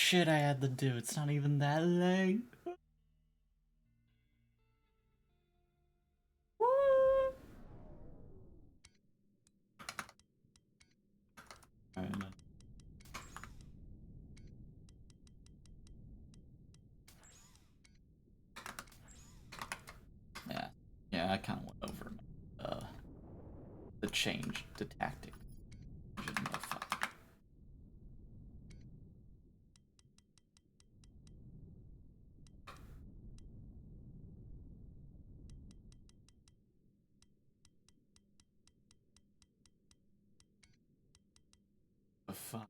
shit I had to do. It's not even that late. Alright, yeah, I kind of went over the change to tactic. The fuck.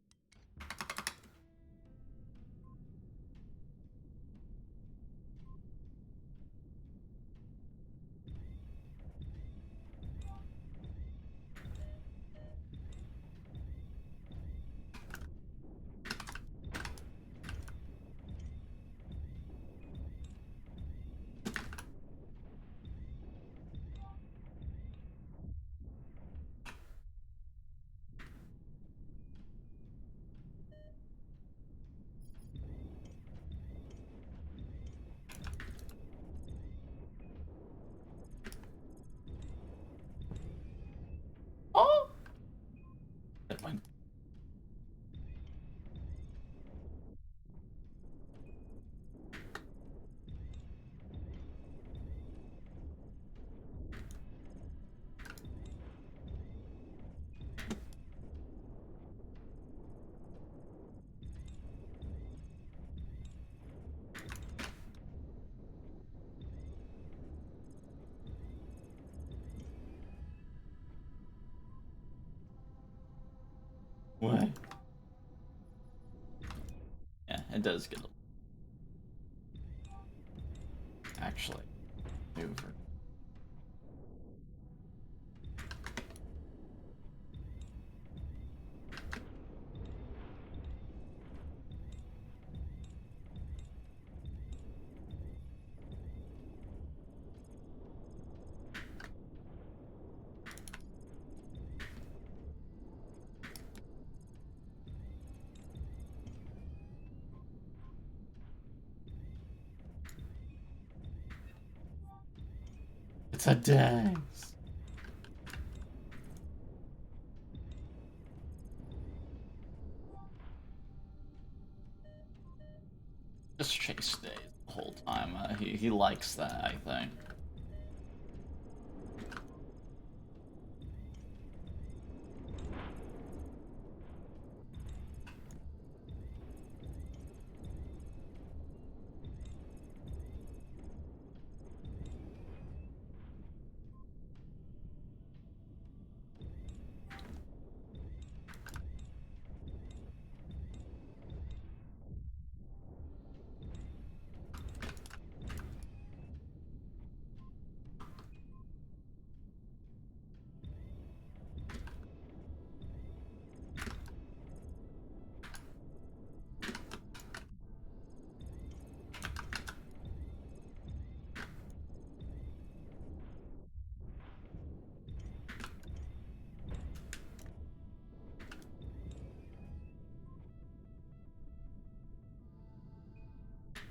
Oh! That went. What? Yeah, it does get actually over. It's a dance. Just chase stays the whole time. He likes that, I think.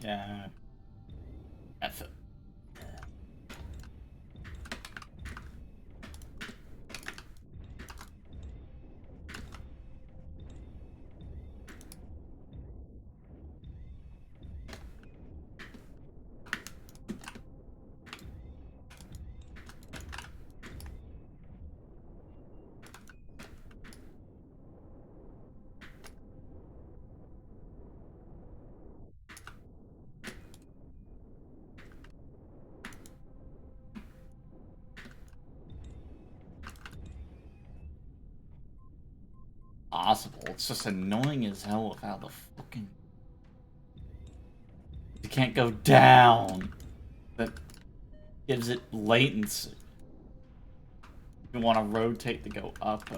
Yeah. F it. Possible. It's just annoying as hell with how the fucking. You can't go down. That gives it latency. You want to rotate to go up.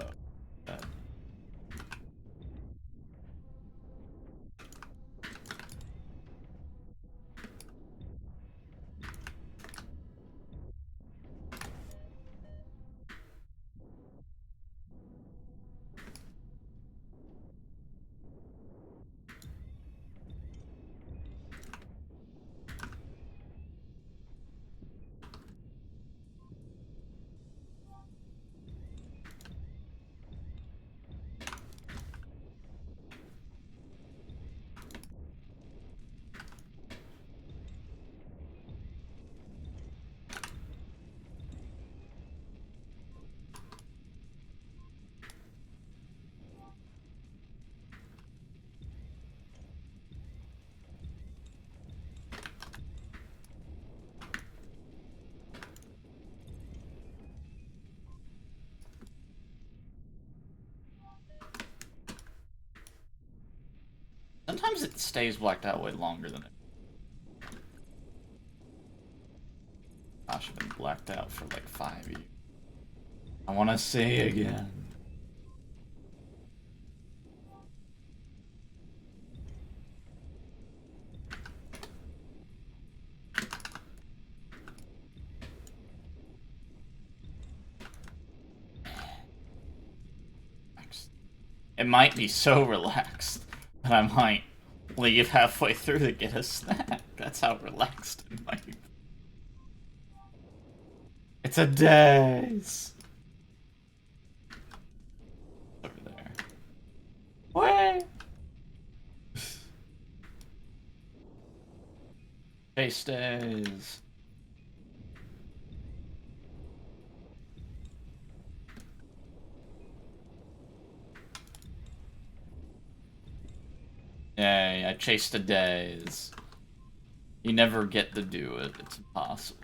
sometimes it stays blacked out way longer than it. Gosh, I've been blacked out for like 5 years. I want to see again. It might be so relaxed that I might leave halfway through to get a snack. That's how relaxed it might be. It's a daze. Over there. What? Chase days. Yay, I chased a daze. You never get to do it. It's impossible.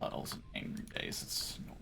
Puddles and angry days. It's normal.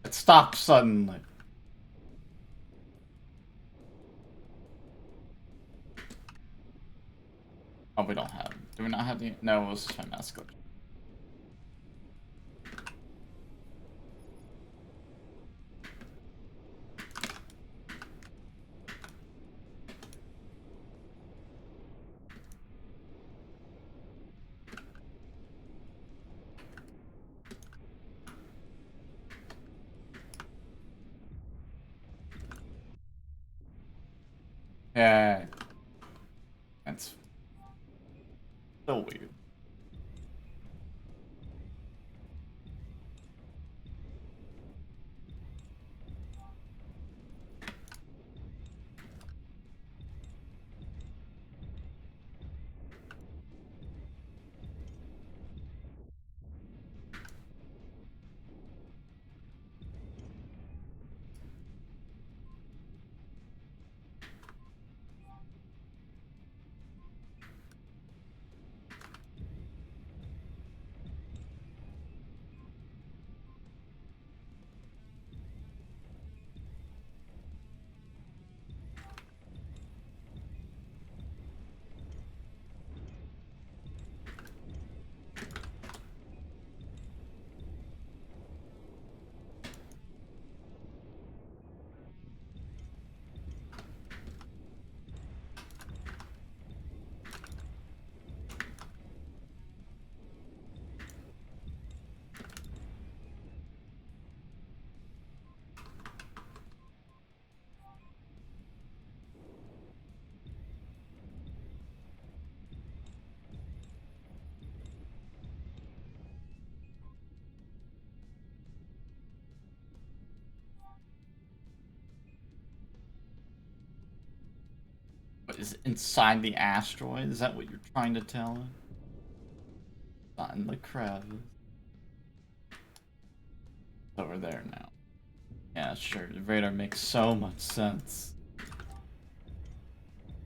It stopped suddenly. Oh, we don't have. Do we not have the? No, it was just my mouse glitch. Yeah. That's so weird. What is inside the asteroid? Is that what you're trying to tell me? find the crevice. Over there now. Yeah, sure. The radar makes so much sense.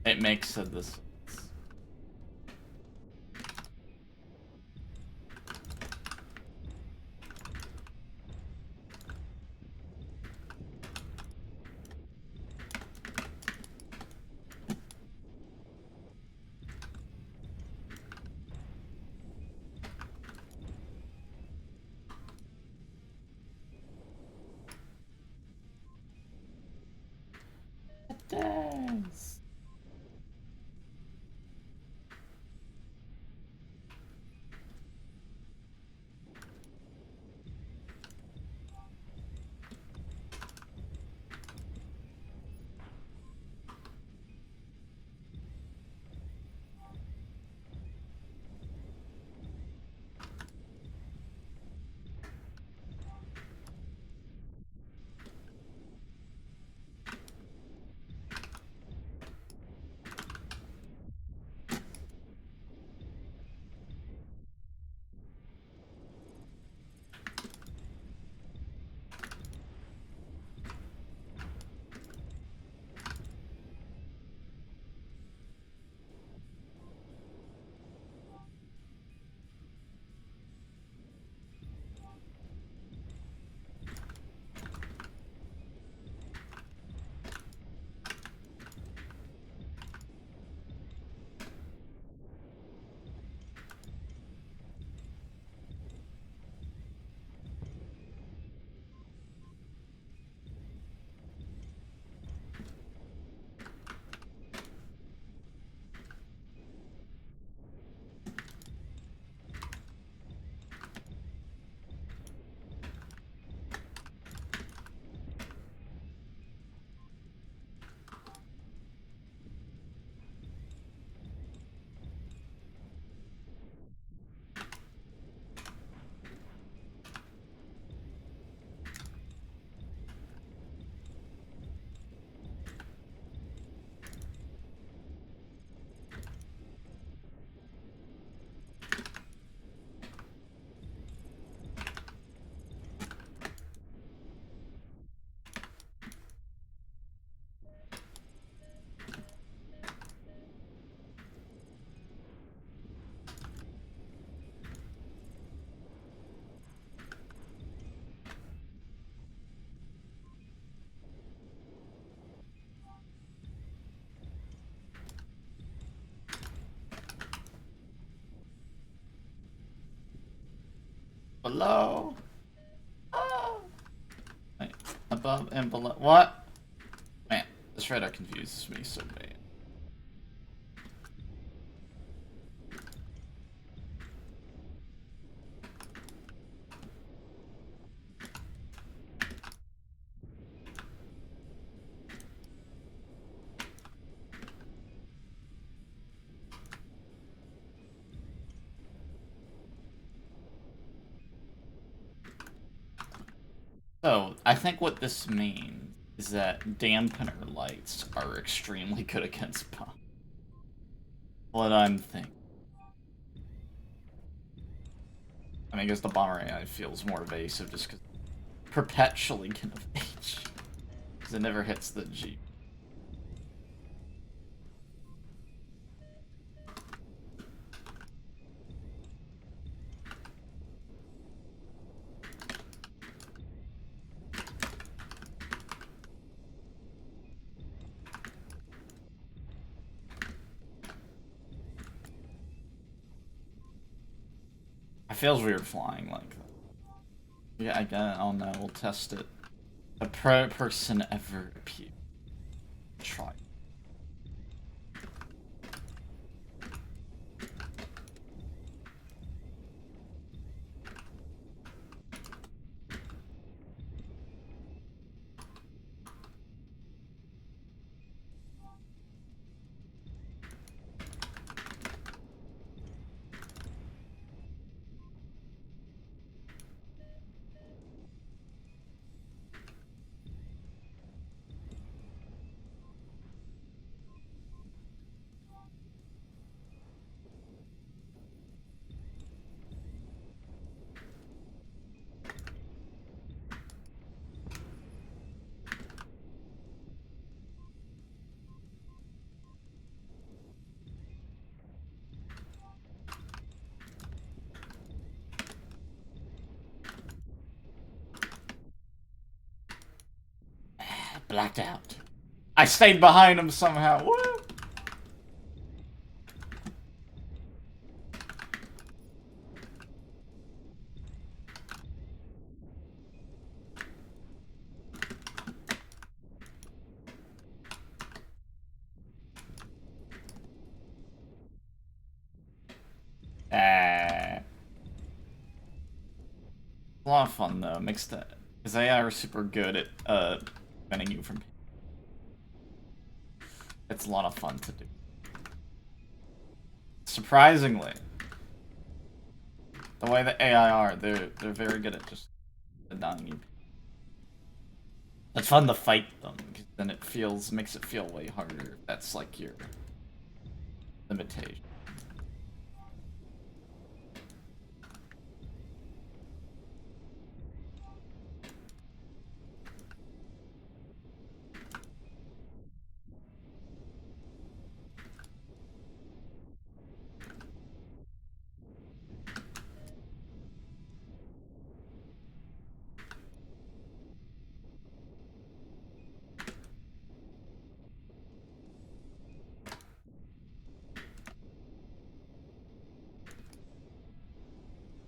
It makes this. It does. Below. Oh. Wait, above and below. What? Man, this radar confuses me so bad. So, I think what this means is that dampener lights are extremely good against bombs. What I'm thinking. I mean, I guess the bomber AI feels more evasive just because perpetually can evade. Because it never hits the G. It feels weird flying like that. Yeah, I don't know. We'll test it. A pro person ever appeared. Try. blacked out. I stayed behind him somehow. Woo! A lot of fun though, mixed it. Because AI are super good at preventing you from. It's a lot of fun to do. Surprisingly, the way the AI are, they're very good at just denying you. It's fun to fight them, because then it makes it feel way harder. That's like your limitation.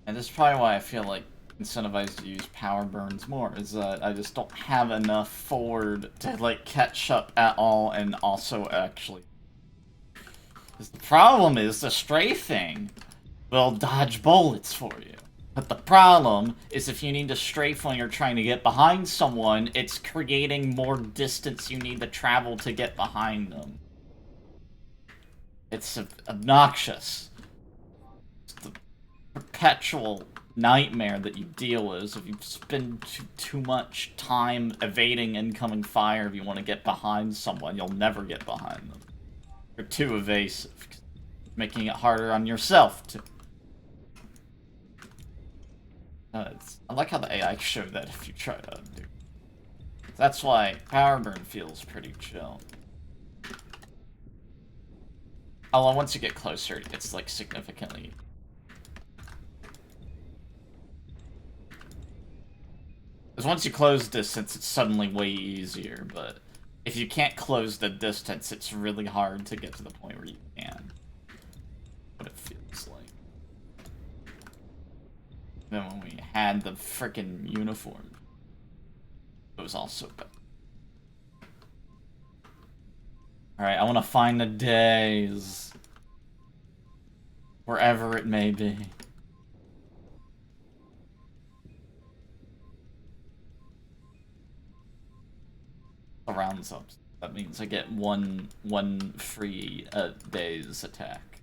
And this is probably why I feel like incentivized to use power burns more, is that I just don't have enough forward to like catch up at all and also actually. Because the problem is the strafing will dodge bullets for you. But the problem is if you need to strafe when you're trying to get behind someone, it's creating more distance you need to travel to get behind them. It's obnoxious. It's the perpetual nightmare that you deal with if you spend too much time evading incoming fire. If you want to get behind someone, you'll never get behind them. You're too evasive, making it harder on yourself to. I like how the AI showed that if you try to undo. That's why power burn feels pretty chill. Although once you get closer, it gets like significantly. Because once you close distance, it's suddenly way easier, but if you can't close the distance, it's really hard to get to the point where you can. What it feels like. Then when we had the frickin' uniform, it was also bad. Alright, I want to find the days. Wherever it may be. Rounds up. That means I get one free day's attack.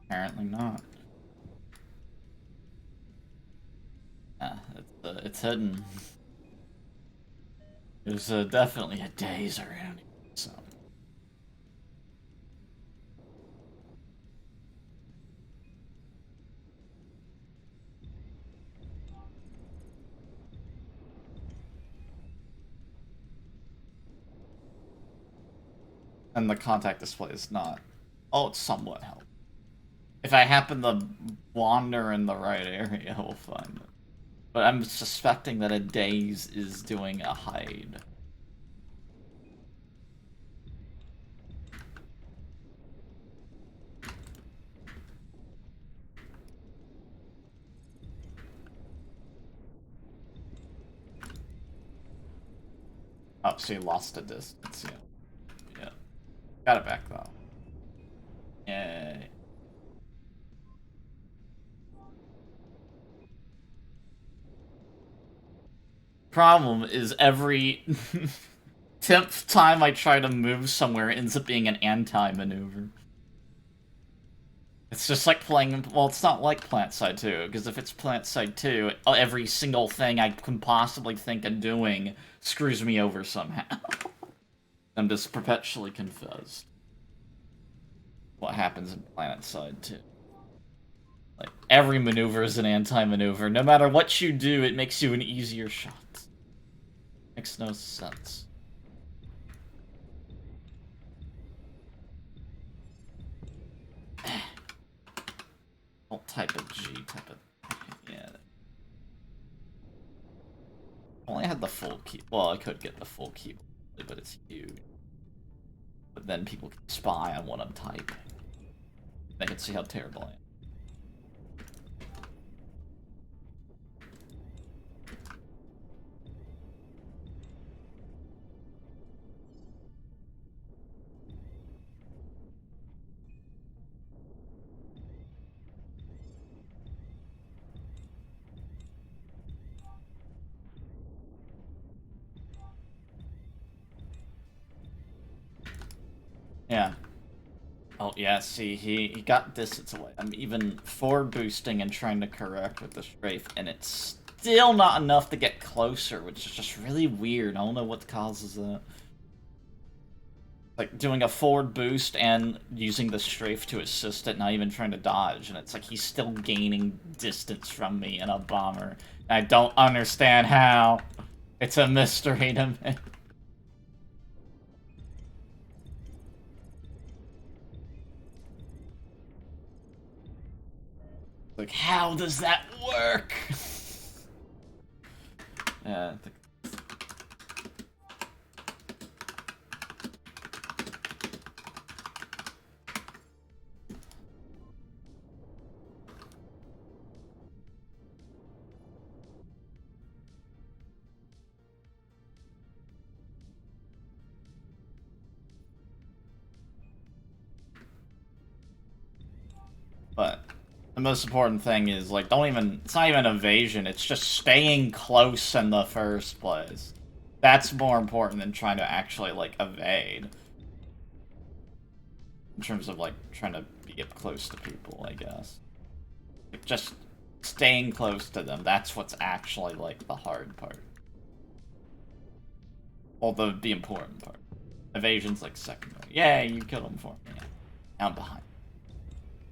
Apparently not. Yeah, it's hidden. There's definitely a days around here, so. And the contact display is not. Oh, it's somewhat helpful. If I happen to wander in the right area, we'll find it. But I'm suspecting that a daze is doing a hide. Oh, so you lost a distance, yeah. Yeah. Got it back, though. Yay. Problem is every 10th time I try to move somewhere, it ends up being an anti-maneuver. It's just like playing, well, it's not like PlanetSide 2, because if it's PlanetSide 2, every single thing I can possibly think of doing screws me over somehow. I'm just perpetually confused. What happens in PlanetSide 2. Like, every maneuver is an anti-maneuver. No matter what you do, it makes you an easier shot. Makes no sense. I'll type a G, type a... Yeah. Only had the full key. Well, I could get the full keyboard, but it's huge. But then people can spy on what I'm typing. They can see how terrible I am. Yeah. Oh, yeah, see, he got distance away. I'm even forward boosting and trying to correct with the strafe, and it's still not enough to get closer, which is just really weird. I don't know what causes that. Like, doing a forward boost and using the strafe to assist it, not even trying to dodge, and it's like he's still gaining distance from me in a bomber. And I don't understand how. It's a mystery to me. Like, how does that work? Yeah, but the most important thing is, like, it's not even evasion, it's just staying close in the first place. That's more important than trying to actually, like, evade. In terms of, like, trying to be up close to people, I guess. Like, just staying close to them, that's what's actually, like, the hard part. Well, the important part. Evasion's, like, secondary. Yeah, you killed him for me. Yeah. Now I'm behind.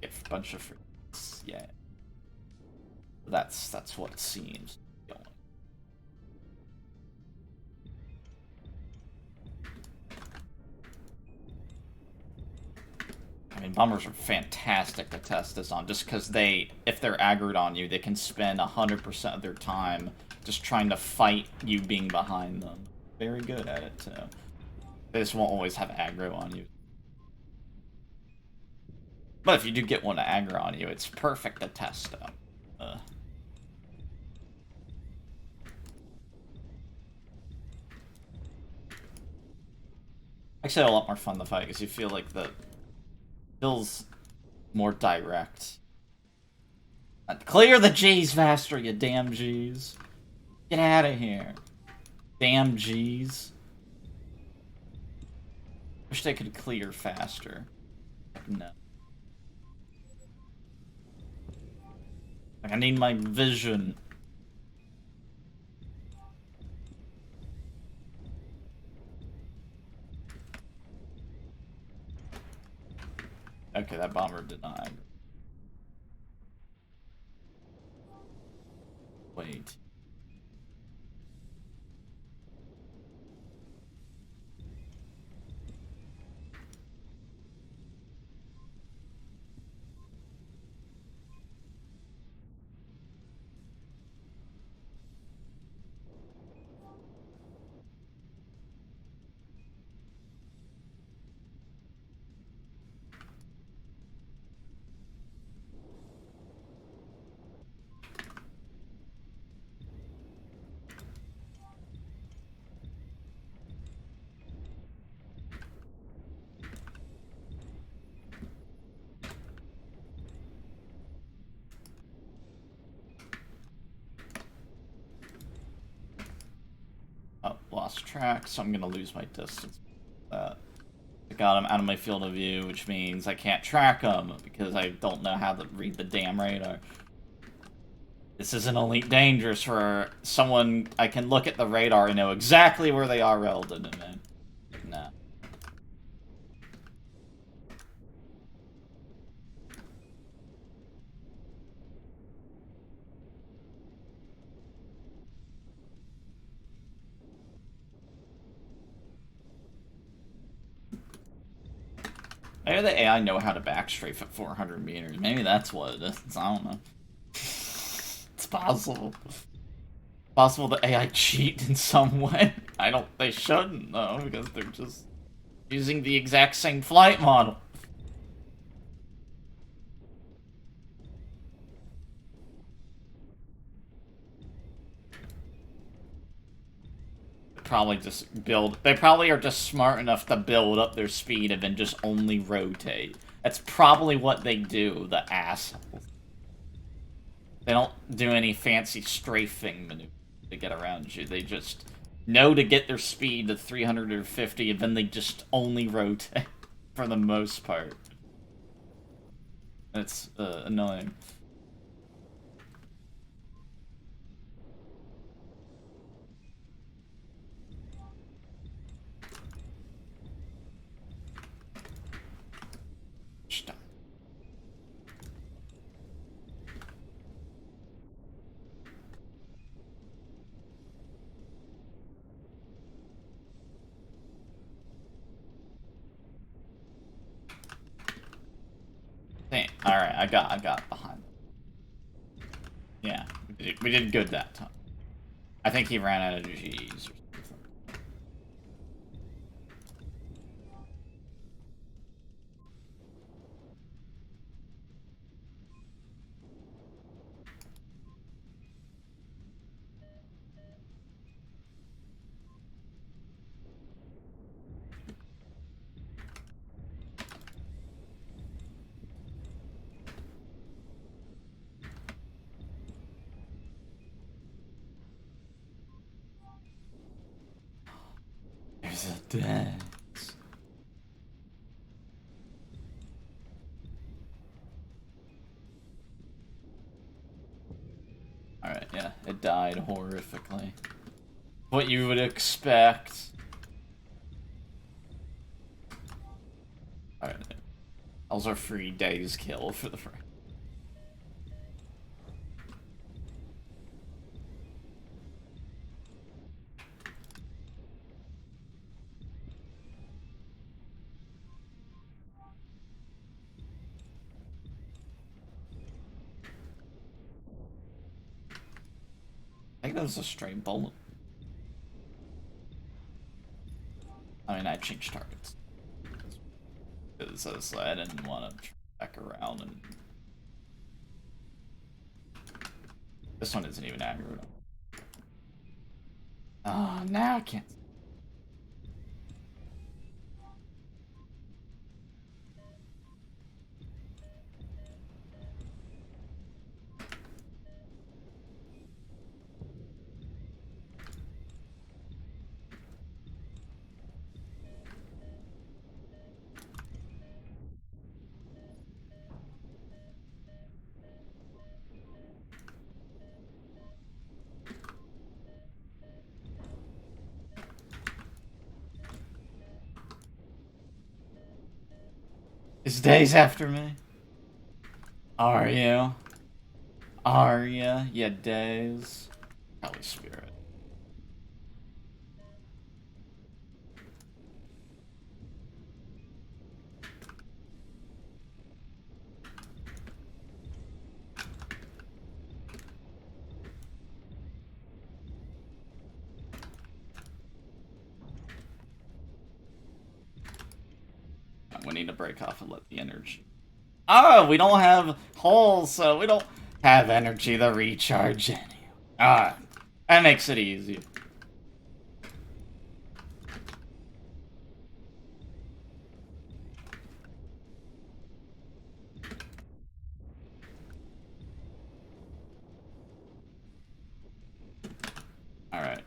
Get a bunch of fruits. Yeah. That's what it seems. I mean, bombers are fantastic to test this on, just because if they're aggroed on you, they can spend 100% of their time just trying to fight you being behind them. Very good at it, too. They just won't always have aggro on you. But if you do get one to aggro on you, it's perfect to test them. Actually, a lot more fun to fight, because you feel like feels more direct. Clear the G's faster, you damn G's. Get out of here. Damn G's. Wish they could clear faster. No. Like, I need my vision. Okay, that bomber did not aggro. Wait. Oh, lost track, so I'm gonna lose my distance. I got him out of my field of view, which means I can't track him because I don't know how to read the damn radar. This isn't Elite Dangerous for someone I can look at the radar and know exactly where they are relative to me. Nah. Maybe the AI know how to backstrafe at 400 meters. Maybe that's what it is. I don't know. It's possible. Possible the AI cheat in some way. I don't. They shouldn't though, because they're just using the exact same flight model. Probably just build. They probably are just smart enough to build up their speed and then just only rotate. That's probably what they do, the assholes. They don't do any fancy strafing maneuver to get around you. They just know to get their speed to 350 and then they just only rotate for the most part. It's annoying. Stop. Alright, I got behind. Yeah, we did good that time. I think he ran out of G's or something. There's a dance. Alright, yeah, it died horrifically. What you would expect. Alright, those are free days kill for the first. I think that was a straight bullet. I mean, I changed targets. Because I didn't want to back around and... This one isn't even accurate. Oh, now I can't... It's days after me. Are you? Are ya? Yeah, days. Probably spirit. We need to break off and let the energy. Oh, we don't have holes, so we don't have energy to recharge any. Ah, that makes it easy. Alright.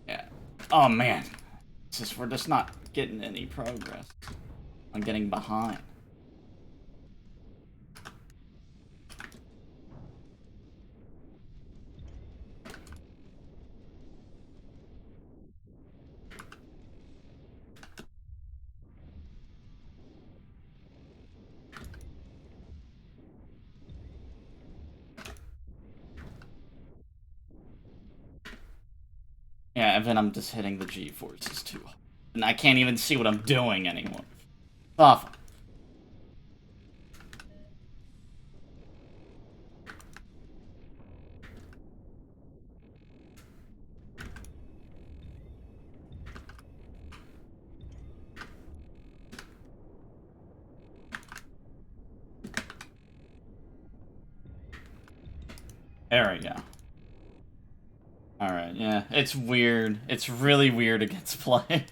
Yeah. Oh man. It's just, we're just not getting any progress. I'm getting behind. Yeah, and then I'm just hitting the G-forces too hard. And I can't even see what I'm doing anymore. It's awful. There we go. Alright, yeah. It's weird. It's really weird against play.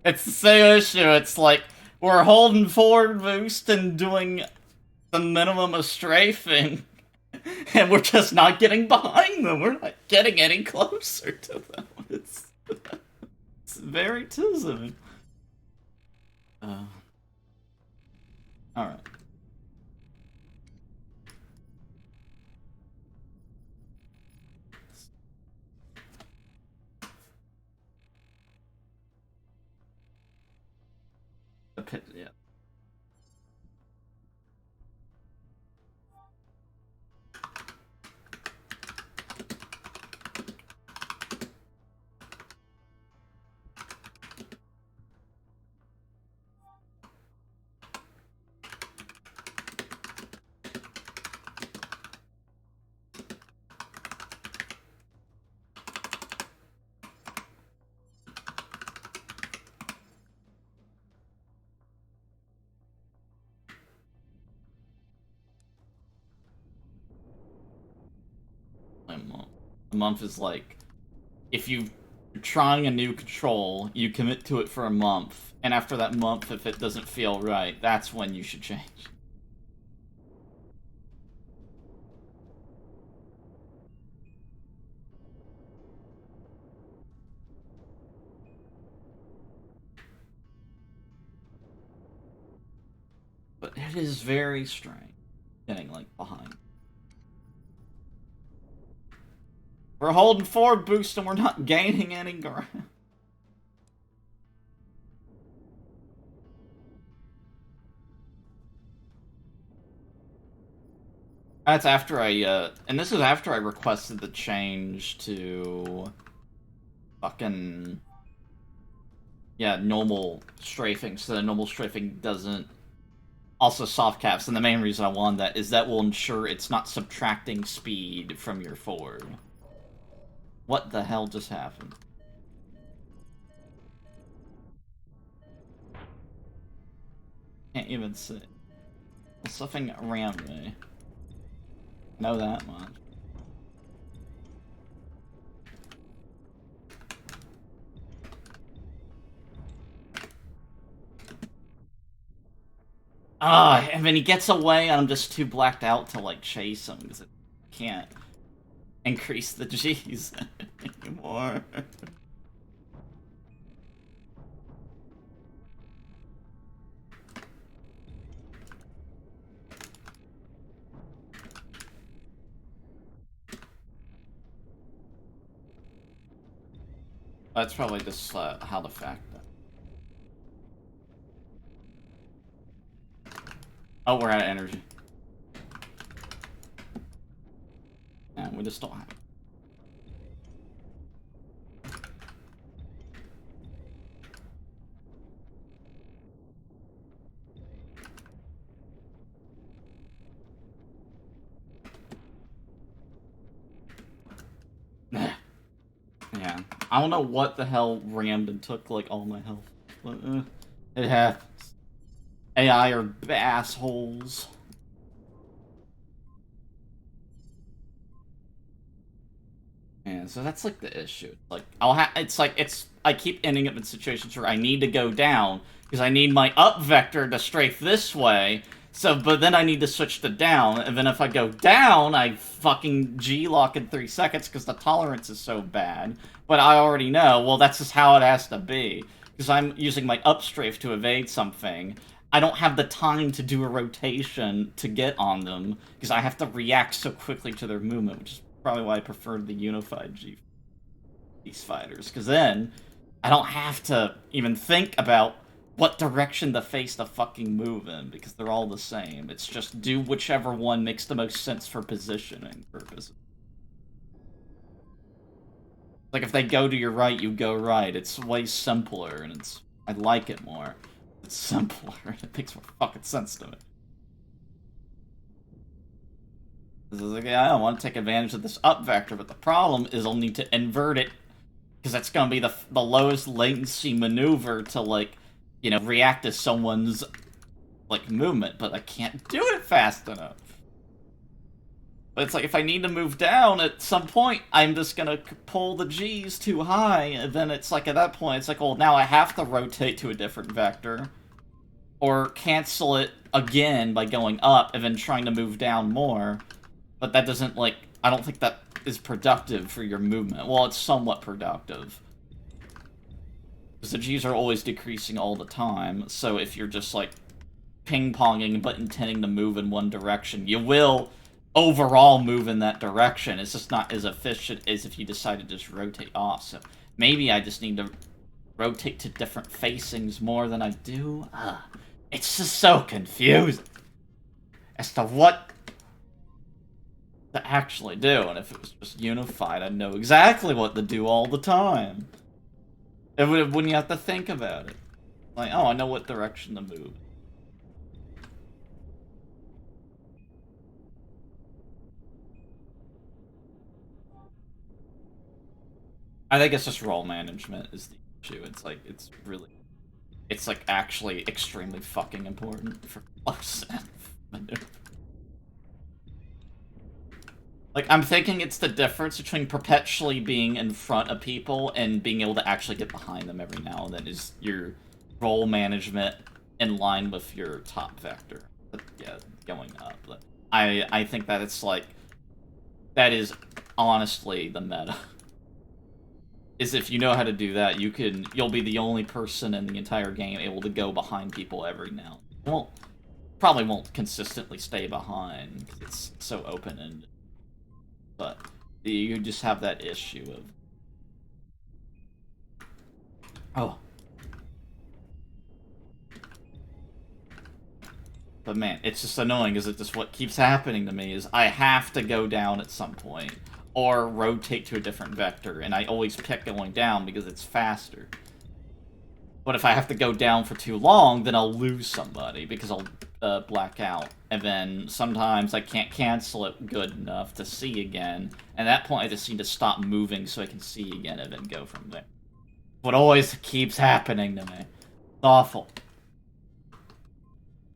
It's the same issue. It's like, we're holding forward boost and doing the minimum of strafing. And we're just not getting behind them. We're not getting any closer to them. It's very tism. Alright. The pit, yeah. A month is like, if you're trying a new control, you commit to it for a month, and after that month, if it doesn't feel right, that's when you should change. But it is very strange getting, like, behind. We're holding forward boost and we're not gaining any ground. That's after I, and this is after I requested the change to fucking, yeah, normal strafing, so that normal strafing doesn't, also soft caps, and the main reason I want that is that will ensure it's not subtracting speed from your forward. What the hell just happened? Can't even see. There's something around me. I know that much. Ah, and then he gets away, and I'm just too blacked out to, like, chase him, because I can't increase the G's anymore. That's probably just how the fact that. Oh, we're out of energy. Yeah, we just don't have it. Yeah. I don't know what the hell rammed and took, like, all my health. But, it happens. AI are assholes. Yeah, so that's, like, the issue. Like, I keep ending up in situations where I need to go down, because I need my up vector to strafe this way, but then I need to switch to down, and then if I go down, I fucking G-lock in 3 seconds because the tolerance is so bad. But I already know, well, that's just how it has to be. Because I'm using my up strafe to evade something. I don't have the time to do a rotation to get on them, because I have to react so quickly to their movement, which is probably why I preferred the unified Beast Fighters. Because then, I don't have to even think about what direction to face the fucking move in, because they're all the same. It's just do whichever one makes the most sense for positioning purposes. Like, if they go to your right, you go right. It's way simpler, and I like it more. It's simpler. It makes more fucking sense to me. This is like, yeah, I don't want to take advantage of this up vector, but the problem is I'll need to invert it, because that's going to be the lowest latency maneuver to, like, you know, react to someone's, like, movement, but I can't do it fast enough. But it's like, if I need to move down at some point, I'm just gonna pull the G's too high, and then it's like, at that point, it's like, well, now I have to rotate to a different vector, or cancel it again by going up, and then trying to move down more. But that doesn't, like, I don't think that is productive for your movement. Well, it's somewhat productive. Because the G's are always decreasing all the time, so if you're just, like, ping-ponging but intending to move in one direction, you will overall move in that direction. It's just not as efficient as if you decide to just rotate off. So maybe I just need to rotate to different facings more than I do. It's just so confusing as to what to actually do. And if it was just unified, I'd know exactly what to do all the time. Wouldn't you have to think about it? Like, oh, I know what direction to move. I think it's just role management is the issue. It's like, it's like actually extremely fucking important for close maneuver. Like, I'm thinking it's the difference between perpetually being in front of people and being able to actually get behind them every now and then is your role management in line with your top vector. But yeah, going up. But I think that it's like, that is honestly the meta. Is if you know how to do that, you'll be the only person in the entire game able to go behind people every now. Well, probably won't consistently stay behind because it's so open-ended. But you just have that issue of, oh. But man, it's just annoying, is it just what keeps happening to me is I have to go down at some point, or rotate to a different vector, and I always pick going down because it's faster. But if I have to go down for too long, then I'll lose somebody, because I'll black out. And then sometimes I can't cancel it good enough to see again, and at that point I just need to stop moving so I can see again and then go from there. What always keeps happening to me. It's awful.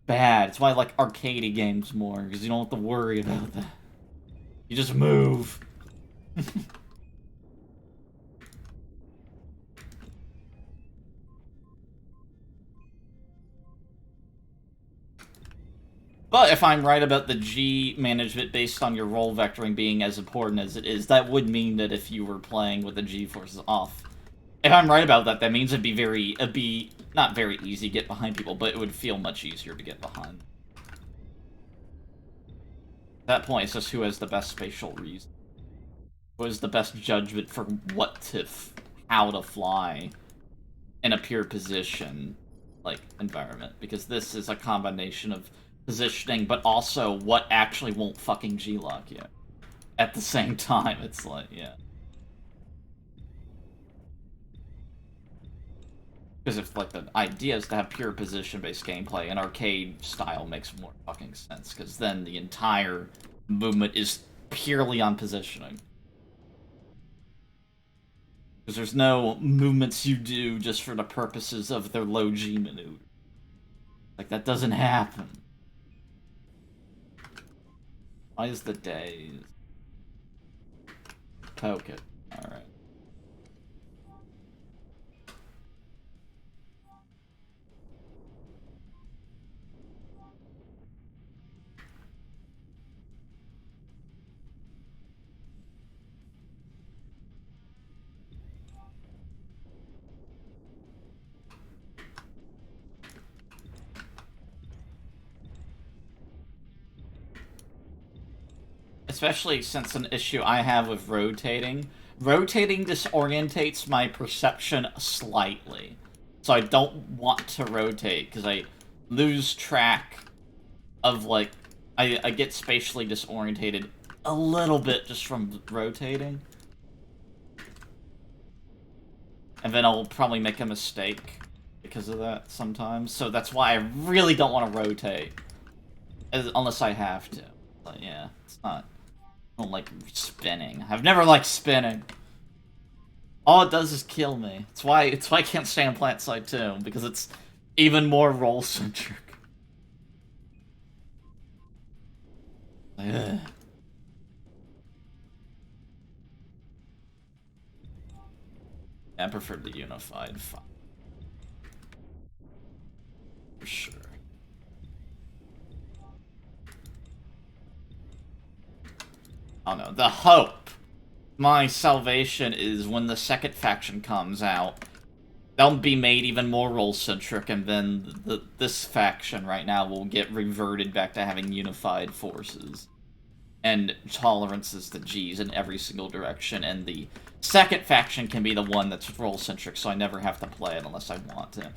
Bad. It's why I like arcade games more, because you don't have to worry about that. You just move. But if I'm right about the G management based on your role vectoring being as important as it is, that would mean that if you were playing with the G forces off, if I'm right about that, that means it'd be not very easy to get behind people, but it would feel much easier to get behind. At that point, it's just who has the best spatial reason. Who has the best judgment for how to fly in a pure position, like, environment. Because this is a combination of positioning, but also what actually won't fucking G-lock you. At the same time, it's like, yeah. Because if, like, the idea is to have pure position-based gameplay, an arcade style makes more fucking sense, because then the entire movement is purely on positioning. Because there's no movements you do just for the purposes of their low G maneuver. Like, that doesn't happen. Why is the days? Poke it. Alright. Especially since an issue I have with rotating. Rotating disorientates my perception slightly. So I don't want to rotate, because I lose track of, like, I get spatially disorientated a little bit just from rotating. and then I'll probably make a mistake because of that sometimes. So that's why I really don't want to rotate, unless I have to. But yeah, it's not. I don't like spinning. I've never liked spinning. All it does is kill me. It's why I can't stay on plant side too, because it's even more roll centric. Ugh. I prefer the unified fight. For sure. Oh no, the hope! My salvation is when the second faction comes out, they'll be made even more role-centric, and then this faction right now will get reverted back to having unified forces. And tolerances to Gs in every single direction, and the second faction can be the one that's role-centric, so I never have to play it unless I want to.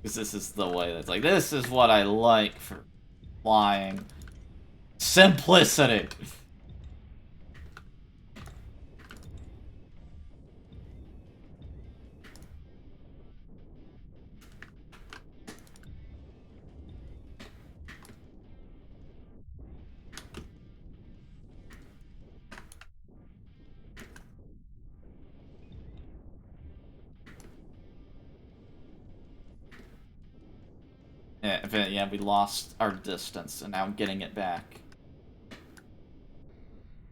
Because this is the way that's like, this is what I like for flying. Simplicity! Yeah, we lost our distance, and now I'm getting it back.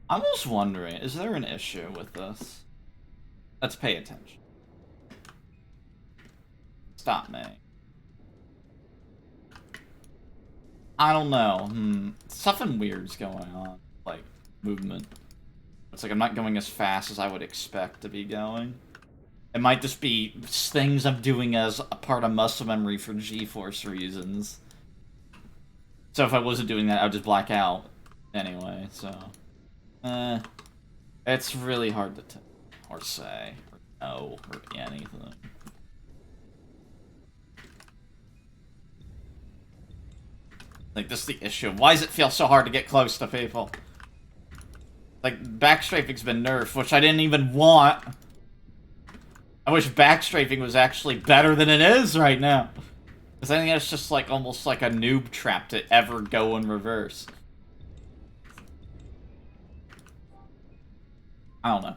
I'm just wondering, is there an issue with this? Let's pay attention. Stop me. I don't know. Something weird's going on. Like, movement. It's like I'm not going as fast as I would expect to be going. It might just be things I'm doing as a part of muscle memory for G-Force reasons. So if I wasn't doing that, I would just black out anyway, so... it's really hard to tell, or say, or know, or anything. Like, this is the issue. Why does it feel so hard to get close to people? Like, backstrafing's been nerfed, which I didn't even want. I wish backstrafing was actually better than it is right now. Because I think it's just like almost like a noob trap to ever go in reverse. I don't know.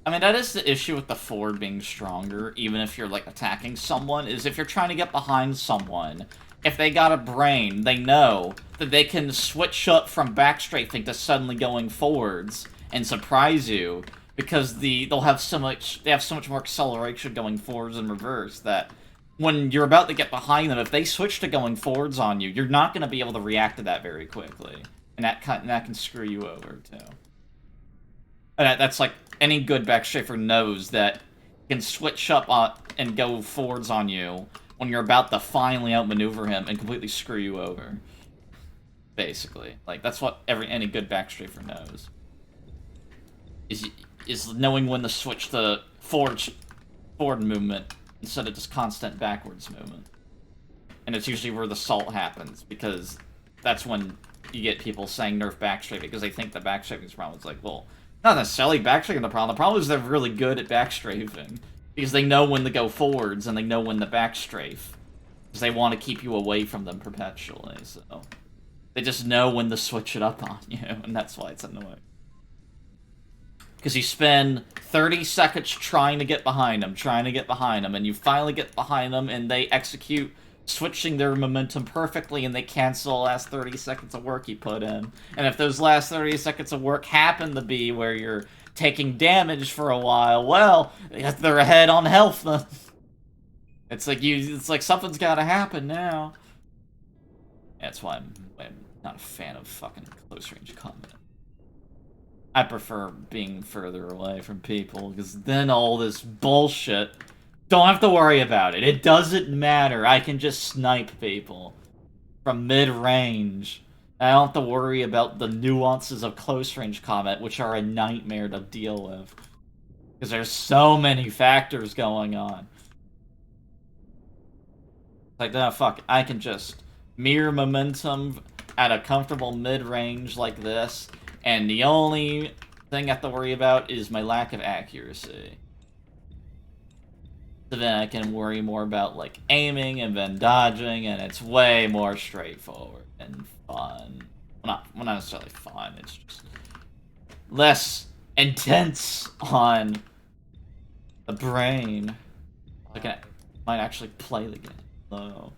I mean, that is the issue with the forward being stronger, even if you're, like, attacking someone, is if you're trying to get behind someone, if they got a brain, they know that they can switch up from backstrafing to suddenly going forwards and surprise you, because they have so much more acceleration going forwards and reverse that when you're about to get behind them, if they switch to going forwards on you, you're not going to be able to react to that very quickly. And that can screw you over, too. And that's like, any good backstrafer knows that you can switch up and go forwards on you when you're about to finally outmaneuver him and completely screw you over. Basically. Like, that's what any good backstrafer knows. Is knowing when to switch to forward movement instead of just constant backwards movement. And it's usually where the salt happens, because that's when you get people saying nerf backstrafing, because they think the backstrafing's problem. It's like, well, not necessarily backstrafing the problem. The problem is they're really good at backstrafing, because they know when to go forwards and they know when to backstrafe, because they want to keep you away from them perpetually. So they just know when to switch it up on you, and that's why it's annoying. Because you spend 30 seconds trying to get behind them, and you finally get behind them, and they execute switching their momentum perfectly, and they cancel the last 30 seconds of work you put in. And if those last 30 seconds of work happen to be where you're taking damage for a while, well, they're ahead on health then. It's like something's gotta happen now. That's why I'm not a fan of fucking close-range combat. I prefer being further away from people, because then all this bullshit, don't have to worry about it. It doesn't matter. I can just snipe people. from mid-range. I don't have to worry about the nuances of close-range combat, which are a nightmare to deal with. Because there's so many factors going on. Like, no, fuck, I can just mirror momentum at a comfortable mid-range like this, and the only thing I have to worry about is my lack of accuracy. So then I can worry more about, like, aiming and then dodging, and it's way more straightforward and fun. Well, not necessarily fun, it's just less intense on the brain. I might actually play the game. So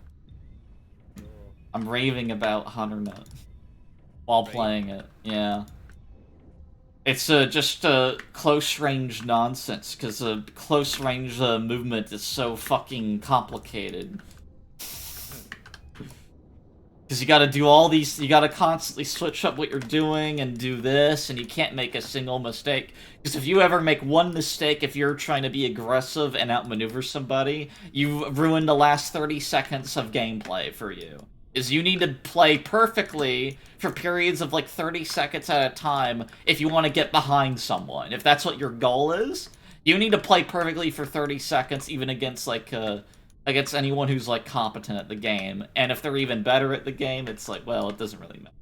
I'm raving about HunterNet while playing it. Yeah. It's just close-range nonsense, because close-range movement is so fucking complicated. Because you gotta do all these, you gotta constantly switch up what you're doing and do this, and you can't make a single mistake. Because if you ever make one mistake, if you're trying to be aggressive and outmaneuver somebody, you've ruined the last 30 seconds of gameplay for you. Is you need to play perfectly for periods of like 30 seconds at a time if you want to get behind someone. If that's what your goal is, you need to play perfectly for 30 seconds even against like against anyone who's like competent at the game. And if they're even better at the game, it's like, well, it doesn't really matter.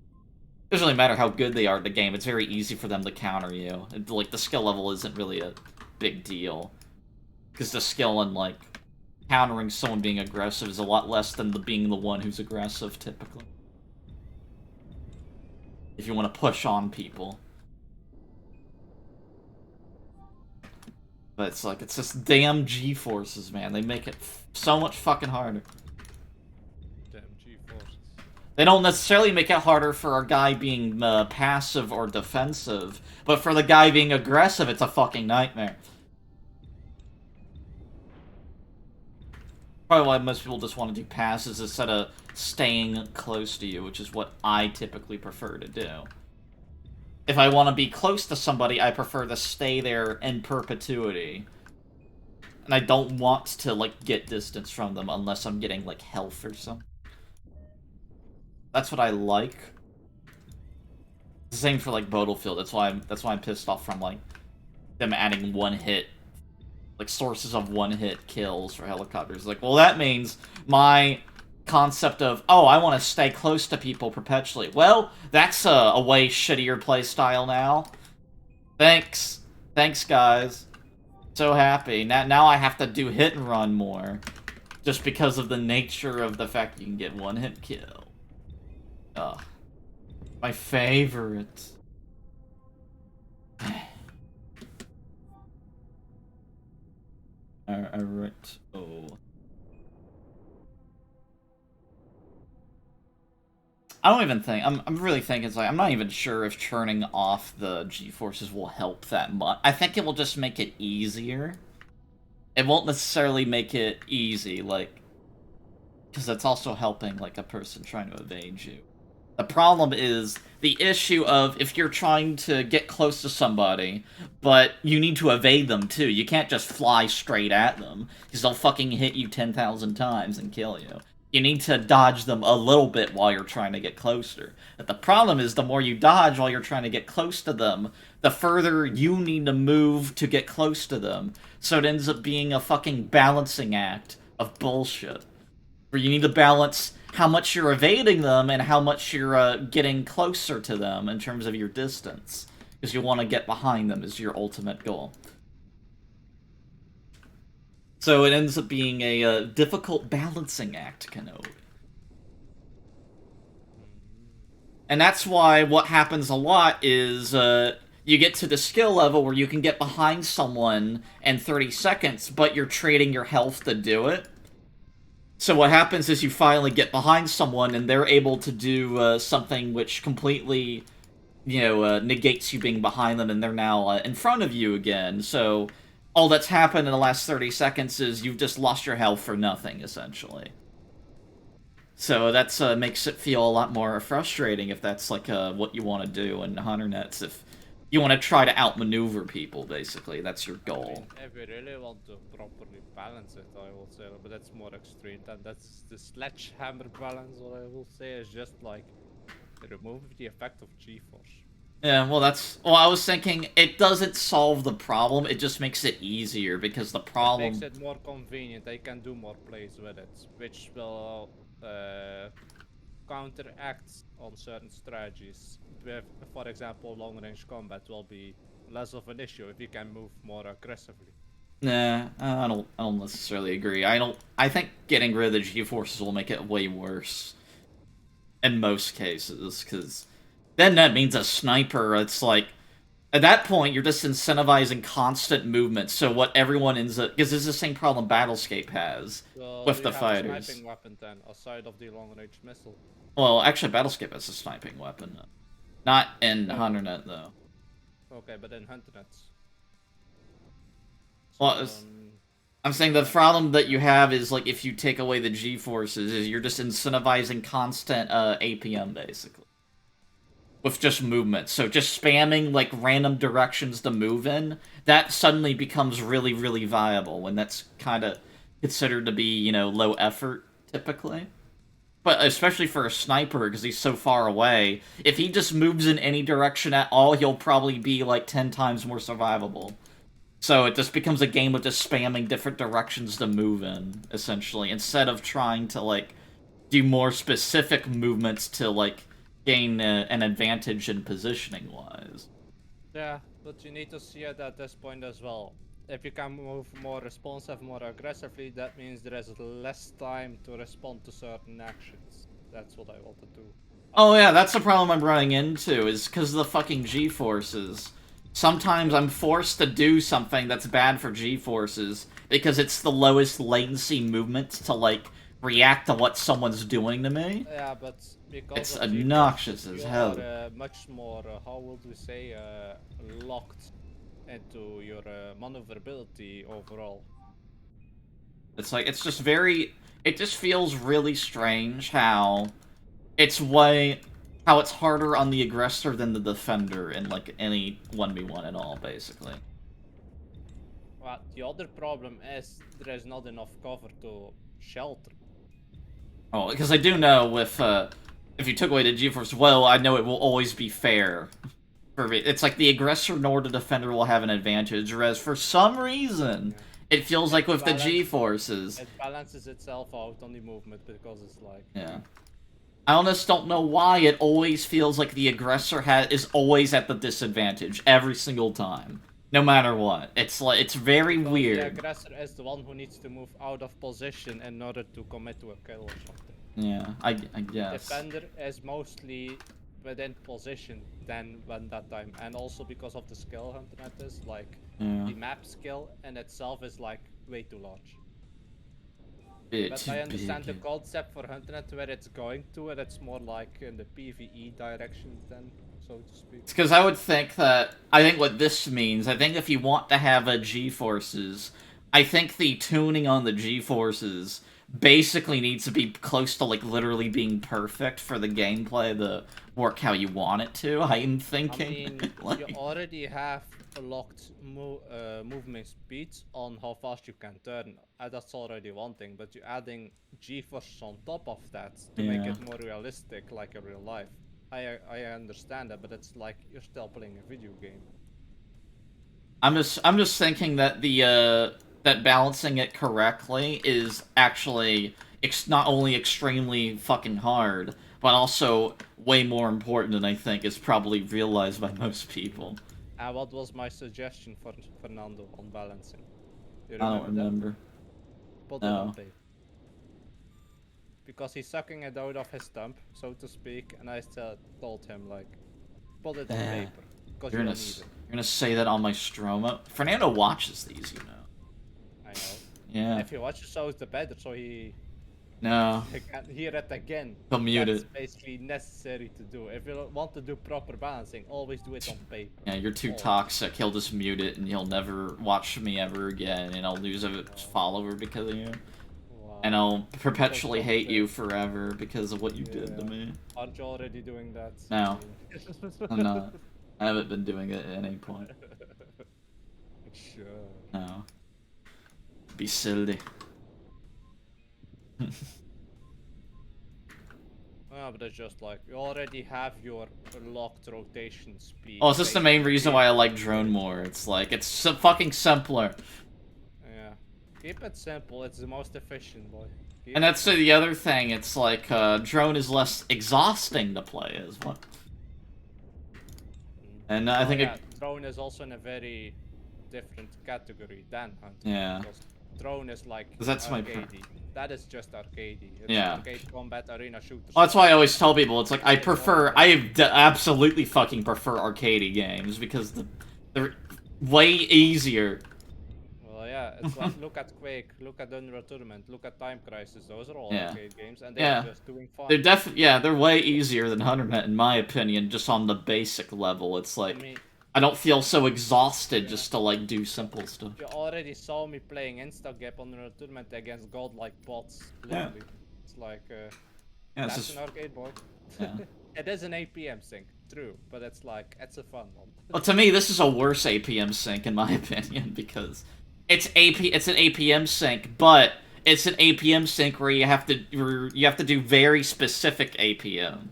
It doesn't really matter how good they are at the game. It's very easy for them to counter you. Like the skill level isn't really a big deal, because the skill in like countering someone being aggressive is a lot less than being the one who's aggressive, typically. If you want to push on people. But it's like, it's just damn G-forces, man. They make it so much fucking harder. Damn G-forces. They don't necessarily make it harder for a guy being passive or defensive, but for the guy being aggressive, it's a fucking nightmare. Probably why most people just want to do passes instead of staying close to you, which is what I typically prefer to do. If I want to be close to somebody, I prefer to stay there in perpetuity. And I don't want to, like, get distance from them unless I'm getting, like, health or something. That's what I like. The same for, like, Battlefield. That's why I'm pissed off from, like, them adding one-hit, like, sources of one-hit kills for helicopters. Like, well, that means my concept of, oh, I want to stay close to people perpetually. Well, that's a way shittier playstyle now. Thanks. Thanks, guys. So happy. Now I have to do hit and run more. Just because of the nature of the fact you can get one-hit kill. Ugh. My favorite. Alright. Oh. I don't even think, I'm really thinking, it's like, I'm not even sure if turning off the G-forces will help that much. I think it will just make it easier. It won't necessarily make it easy, like, because it's also helping, like, a person trying to evade you. The problem is the issue of if you're trying to get close to somebody, but you need to evade them too. You can't just fly straight at them, because they'll fucking hit you 10,000 times and kill you. You need to dodge them a little bit while you're trying to get closer. But the problem is the more you dodge while you're trying to get close to them, the further you need to move to get close to them. So it ends up being a fucking balancing act of bullshit. Where you need to balance how much you're evading them and how much you're getting closer to them in terms of your distance. Because you want to get behind them is your ultimate goal. So it ends up being a difficult balancing act, Kenobi. And that's why what happens a lot is you get to the skill level where you can get behind someone in 30 seconds, but you're trading your health to do it. So what happens is you finally get behind someone and they're able to do something which completely, you know, negates you being behind them, and they're now in front of you again. So all that's happened in the last 30 seconds is you've just lost your health for nothing, essentially. So that's makes it feel a lot more frustrating if that's like what you want to do in HunterNets. If You want to try to outmaneuver people, basically. That's your I goal. mean, if we really want to properly balance it, I will say, but that's more extreme. That's the sledgehammer balance. What I will say is just like remove the effect of G-force. Yeah, well, that's... Well, I was thinking, it doesn't solve the problem, it just makes it easier, because the It problem... makes it more convenient. They can do more plays with it, which will counteract on certain strategies. With, for example, long-range combat will be less of an issue if you can move more aggressively. Nah, I don't necessarily agree. I think getting rid of the G-forces will make it way worse. In most cases, because then that means a sniper, it's like... At that point, you're just incentivizing constant movement, so what everyone ends up... Because this is the same problem Battlescape has So with do the you have a fighters. sniping weapon then, aside of the long-range missile? Well, actually, Battlescape has a sniping weapon. Not in HunterNet, though. Okay, but in HunterNets. So, Well, I'm saying the problem that you have is, like, if you take away the G-forces, is you're just incentivizing constant APM, basically. With just movement. So just spamming, like, random directions to move in, that suddenly becomes really, really viable, when that's kind of considered to be, you know, low effort, typically. But especially for a sniper, because he's so far away, if he just moves in any direction at all, he'll probably be, like, 10 times more survivable. So it just becomes a game of just spamming different directions to move in, essentially, instead of trying to, like, do more specific movements to, like, gain an advantage in positioning-wise. yeah, but you need to see it at this point as well. If you can move more responsive, more aggressively, that means there is less time to respond to certain actions. That's what I want to do. Oh yeah, that's the problem I'm running into, is because of the fucking G-forces. Sometimes I'm forced to do something that's bad for G-forces, because it's the lowest latency movement to, like, react to what someone's doing to me. Yeah, but because It's of obnoxious G-forces, as you hell. are much more, how would we say, locked into your maneuverability overall. It's like, it's just very... It just feels really strange how it's way... How it's harder on the aggressor than the defender in, like, any 1v1 at all, basically. Well, the other problem is there is not enough cover to shelter. Oh, because I do know with, if you took away the G-force, well, I know it will always be fair. For me. It's like the aggressor nor the defender will have an advantage, whereas for some reason, Yeah. it feels like with the G-forces... It balances itself out on the movement because it's like... Yeah. I almost don't know why it always feels like the aggressor is always at the disadvantage every single time, no matter what. It's like it's very because weird. the aggressor is the one who needs to move out of position in order to commit to a kill or something. Yeah, I guess. Defender is mostly within position then when that time, and also because of the skill HunterNet is like the map skill in itself is like way too large. But I understand the concept for HunterNet where it's going to, and it's more like in the PvE direction then, so to speak. It's because I would think that... I think what this means, I think if you want to have a G-forces, I think the tuning on the G-forces basically needs to be close to, like, literally being perfect for the gameplay to work how you want it to, I'm thinking. I mean, like... you already have locked movement speeds on how fast you can turn. That's already one thing, but you're adding G-forces on top of that to make it more realistic, like in real life. I understand that, but it's like you're still playing a video game. I'm just thinking that the that balancing it correctly is actually not only extremely fucking hard, but also way more important than I think is probably realized by most people. What was my suggestion for Fernando on balancing? Do you I don't remember. Put it on paper. Because he's sucking it out of his thumb, so to speak, and I still told him, like, put it on paper. Because you don't need it. You're gonna say that on my Stroma? Fernando watches these, you know. I know. Yeah. If he watches those, the better, so he... No. He can hear it again. He'll mute That's it. basically necessary to do. If you want to do proper balancing, always do it on paper. Yeah, you're too toxic. He'll just mute it, and he'll never watch me ever again, and I'll lose a follower because of you. Wow. And I'll perpetually hate you forever because of what you did to me. Aren't you already doing that? No. I'm not. I haven't been doing it at any point. Sure. No. Be silly. But it's just like you already have your locked rotation speed. Oh, it's just the main reason why I like drone more. It's like, it's so fucking simpler. Yeah. Keep it simple, it's the most efficient, boy. And that's the other thing, it's like, drone is less exhausting to play as well. And I think drone is also in a very different category than hunting. Yeah. Because drone is like that's arcadey. That is just arcadey. It's Yeah. arcade combat arena shooter. Well, that's why I always tell people, it's like, I absolutely fucking prefer arcadey games, because they're way easier. Well, yeah, it's like, look at Quake, look at Unreal Tournament, look at Time Crisis, those are all Yeah. arcade games, and they're just doing fun. They're way easier than HunterNet, in my opinion, just on the basic level. It's like, I don't feel so exhausted just to, like, do simple stuff. You already saw me playing Instagap on Unreal Tournament against godlike bots, literally. It's like, that's an arcade, boy. Yeah. It is an APM sync, true, but it's like, it's a fun one. Well, to me, this is a worse APM sync, in my opinion, because it's an APM sync, but it's an APM sync where you have to do very specific APM.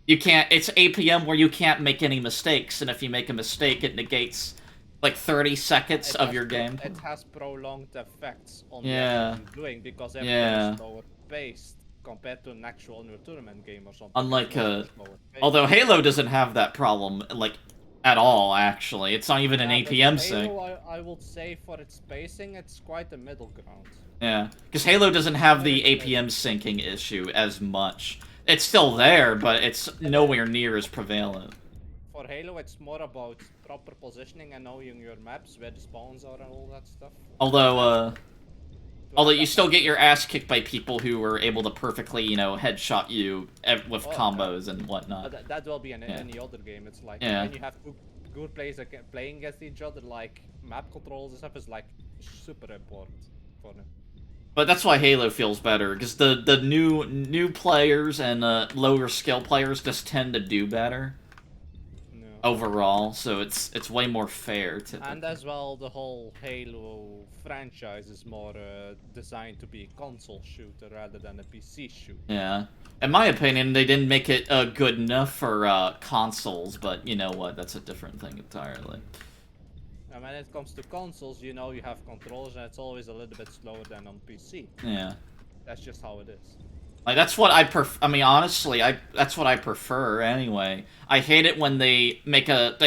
You can't. It's APM where you can't make any mistakes, and if you make a mistake, it negates like 30 seconds of your game. It has prolonged effects on what Yeah. you're doing because everything is slower paced compared to an actual Unreal Tournament game or something. Unlike although Halo doesn't have that problem, like, at all. Actually, it's not even an APM sync. Halo, I would say for its pacing, it's quite a middle ground. Yeah, because Halo doesn't have the APM syncing issue as much. It's still there, but it's nowhere near as prevalent. For Halo, it's more about proper positioning and knowing your maps, where the spawns are and all that stuff. Although you still get your ass kicked by people who are able to perfectly, headshot you with combos and whatnot. But that will be in any other game. It's like, when you have two good players playing against each other, like, map controls and stuff is, like, super important for them. But that's why Halo feels better, because the new players and lower skill players just tend to do better overall, so it's way more fair. Typically. And as well, the whole Halo franchise is more designed to be a console shooter rather than a PC shooter. Yeah. In my opinion, they didn't make it good enough for consoles, but you know what, that's a different thing entirely. And when it comes to consoles, you have controls, and it's always a little bit slower than on PC. Yeah. That's just how it is. Like, that's what I I mean, honestly, that's what I prefer anyway. I hate it when they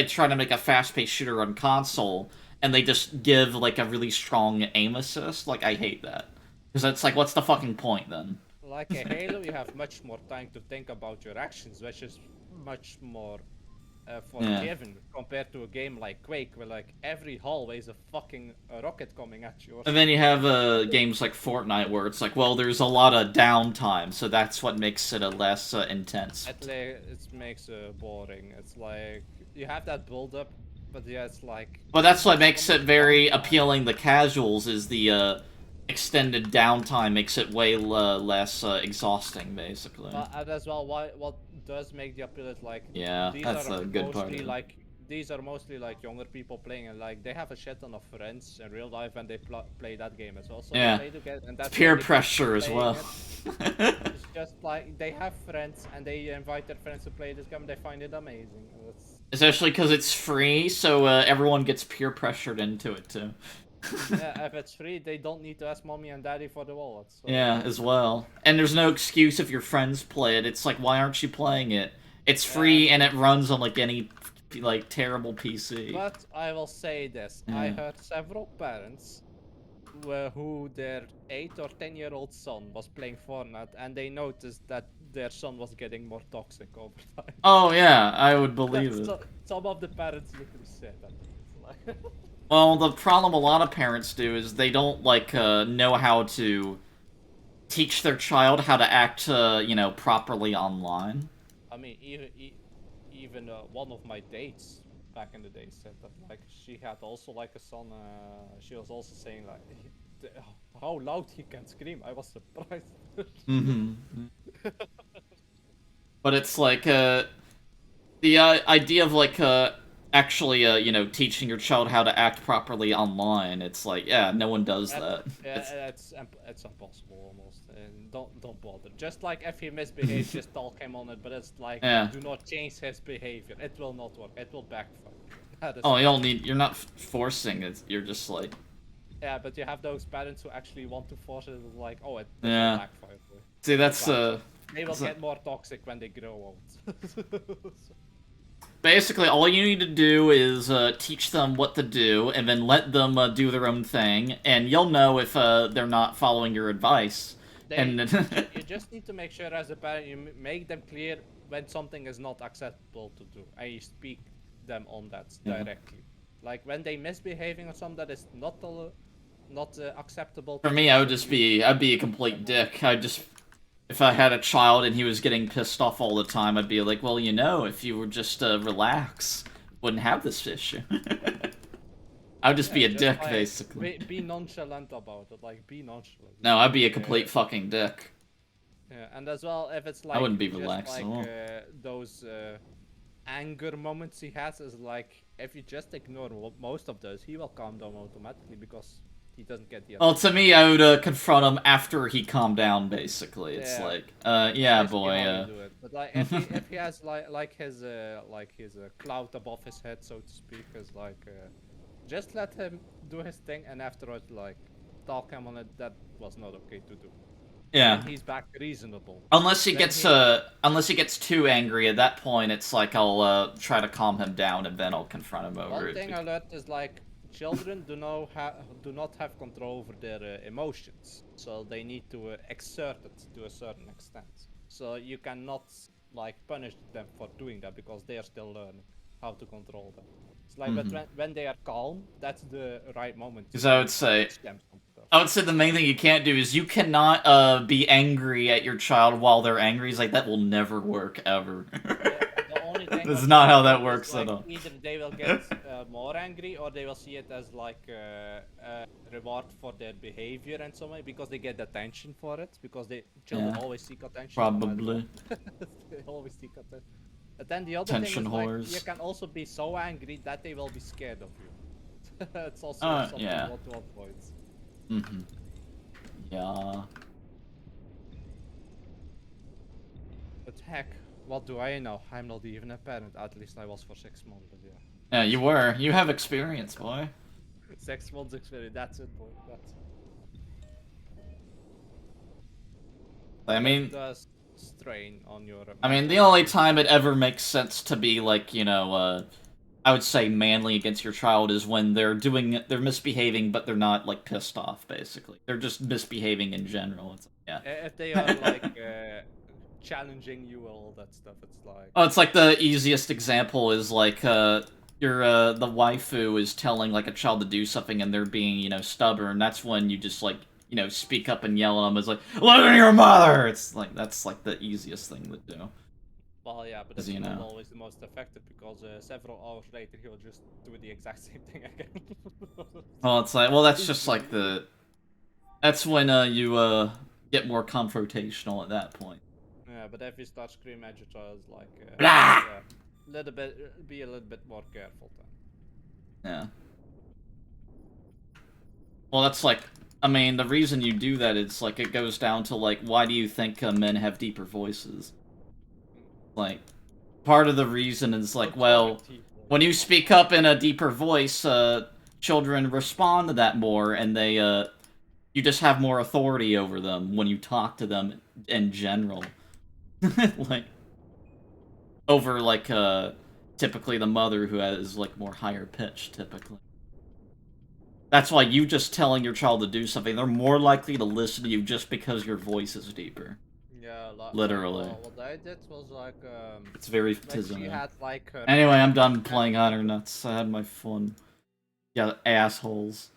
try to make a fast-paced shooter on console, and they just give, like, a really strong aim assist. Like, I hate that. Because it's like, what's the fucking point, then? Like a Halo, you have much more time to think about your actions, which is much more forgiven compared to a game like Quake, where like every hallway is a fucking rocket coming at you. And then you have games like Fortnite where it's like, well, there's a lot of downtime, so that's what makes it a less intense. It makes it boring. It's like you have that build up, but yeah, it's like. Well, that's what makes it very appealing to casuals. Is the extended downtime makes it way less exhausting, basically. And as well, what does make the appeal is like that's a good part. These are mostly like younger people playing, and like they have a shit ton of friends in real life when they play that game as well. So they play together, and that's peer pressure as well. It's just like they have friends and they invite their friends to play this game. And they find it amazing. Especially because it's free, so everyone gets peer pressured into it too. Yeah, if it's free, they don't need to ask mommy and daddy for the wallets. So. Yeah, as well. And there's no excuse if your friends play it. It's like, why aren't you playing it? It's free and it runs on like any terrible PC. But I will say this: I heard several parents who their 8 or 10-year-old son was playing Fortnite, and they noticed that their son was getting more toxic over time. Oh yeah, I would believe it. Some of the parents literally said that. It's like. Well, the problem a lot of parents do is they don't, like, know how to teach their child how to act, properly online. I mean, even one of my dates back in the day said that, like, she had also, like, a son, she was also saying, like, how loud he can scream. I was surprised. But it's, like, the idea of, like, actually, you know, teaching your child how to act properly online. It's like, yeah, no one does that. Yeah, it's impossible almost. And don't bother. Just like if he misbehaves, just talk him on it. But it's like, Yeah. do not change his behavior. It will not work. It will backfire. Oh, you don't need. You're not forcing it. You're just like. Yeah, but you have those parents who actually want to force it. Like, oh, it will Yeah. backfire. See, that's They will get more toxic when they grow old. Basically, all you need to do is teach them what to do, and then let them do their own thing, and you'll know if they're not following your advice. You just need to make sure as a parent you make them clear when something is not acceptable to do, and you speak them on that directly. Like when they misbehaving or something that is not acceptable. For me, I'd be a complete dick. If I had a child and he was getting pissed off all the time, I'd be like, well, you know, if you were just relax, wouldn't have this issue. I would just be a dick, like, basically. Be nonchalant about it, like, be nonchalant. No, I'd be a complete fucking dick. Yeah, and as well, if it's like... I wouldn't be relaxed at all. Those anger moments he has is like, if you just ignore most of those, he will calm down automatically because he doesn't get the... Well, to me, I would confront him after he calmed down, basically. It's like, yeah, boy, do it. But like, if he has like his cloud above his head, so to speak, is like... just let him do his thing, and afterwards, like, talk him on it. That was not okay to do. Yeah. And he's back reasonable. Unless he gets too angry, at that point, it's like I'll try to calm him down, and then I'll confront him over it. One thing I learned is like children do not have control over their emotions, so they need to exert it to a certain extent. So you cannot like punish them for doing that because they are still learning how to control them. It's like, but when they are calm, that's the right moment. Because I would say the main thing you can't do is you cannot be angry at your child while they're angry. It's like, that will never work ever. The only thing that's not how that works like, at all. Either they will get more angry, or they will see it as like a reward for their behavior and so on, because they get attention for it. Because children always seek attention. Probably. They always seek attention. But then the other thing is like, you can also be so angry that they will be scared of you. It's also something you want to avoid. Yeah. But heck, what do I know? I'm not even a parent. At least I was for 6 months, but yeah. Yeah, you were. You have experience, boy. 6 months experience. That's it, boy. That's it. I mean, strain on your... I mean, the only time it ever makes sense to be, like, you know, I would say manly against your child is when they're misbehaving, but they're not, like, pissed off, basically. They're just misbehaving in general. It's, yeah. If they are, like, challenging you, all that stuff, it's like... Oh, it's like the easiest example is, like, the waifu is telling, like, a child to do something and they're being, you know, stubborn. That's when you just, like, you know, speak up and yell at them. It's like, listen to your mother! It's like, that's like the easiest thing to do. Well, yeah, but it's not always the most effective because several hours later he'll just do the exact same thing again. Well, it's like, well, that's just like that's when you get more confrontational at that point. Yeah, but if you start screaming at your child, like, be a little bit more careful then. Yeah. Well, that's like, I mean, the reason you do that is, like, it goes down to, like, why do you think men have deeper voices? Like, part of the reason is, like, well, when you speak up in a deeper voice, children respond to that more, and they, you just have more authority over them when you talk to them in general. Like, over, like, typically the mother who is, like, more higher pitched, typically. That's why you just telling your child to do something, they're more likely to listen to you just because your voice is deeper. Yeah, literally. What I did was like, it's very like Anyway, I'm done playing Honor Nuts. I had my fun. Yeah, assholes.